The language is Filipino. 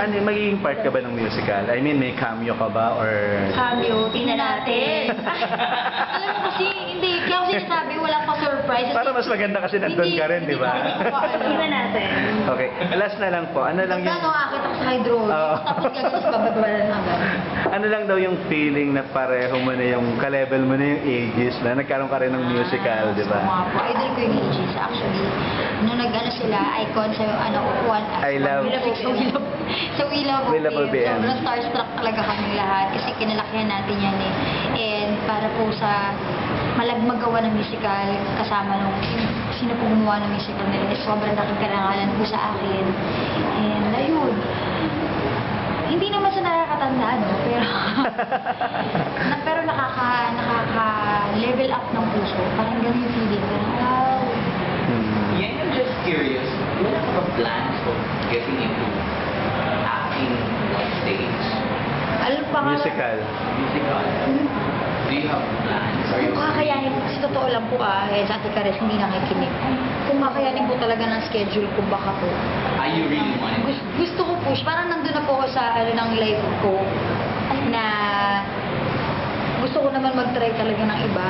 Ano, magiging part ka ba ng musical? I mean, may cameo ka ba or... Cameo, tingnan natin. Alam mo kasi, hindi. Kaya ako sinasabi, wala pa surprise. Para mas maganda kasi nandun ka rin, di ba? Tingnan natin. Okay, last na lang po. Ano lang yung... Magkano akit ako sa hydraulic, Oo. tapos gagawin sa bababalan hanggang. Ano lang daw yung feeling na pareho mo na yung ka-level mo na yung ages na nagkaroon ka rin ng musical, di ba? Mga po, idol ko yung ages actually. Nung nag-ano sila, icon sa ano, I love- sa We Love We Love OPM. OPM. Sobrang starstruck talaga kami lahat kasi kinalakihan natin yan eh. And para po sa malagmagawa ng musical, kasama nung sino po gumawa ng musical nila, sobrang laking karangalan po sa akin. And ayun, hindi naman sa nakakatanda, no? Pero, pero nakaka-level up ng puso. Parang ganun yung feeling ko. Wow! Yeah, I'm just curious, do you have a plans of getting into acting on stage? Alam pa nga, Musical. Musical? Do you have plans? Are you kung kakayanin, kasi totoo lang po sa Ate Cares, hindi nakikinig. Kung kakayanin po talaga ng schedule ko, baka po. you really want it? Gusto ko po, parang nandun na po ako sa ng life ko, na gusto ko naman mag-try talaga ng iba.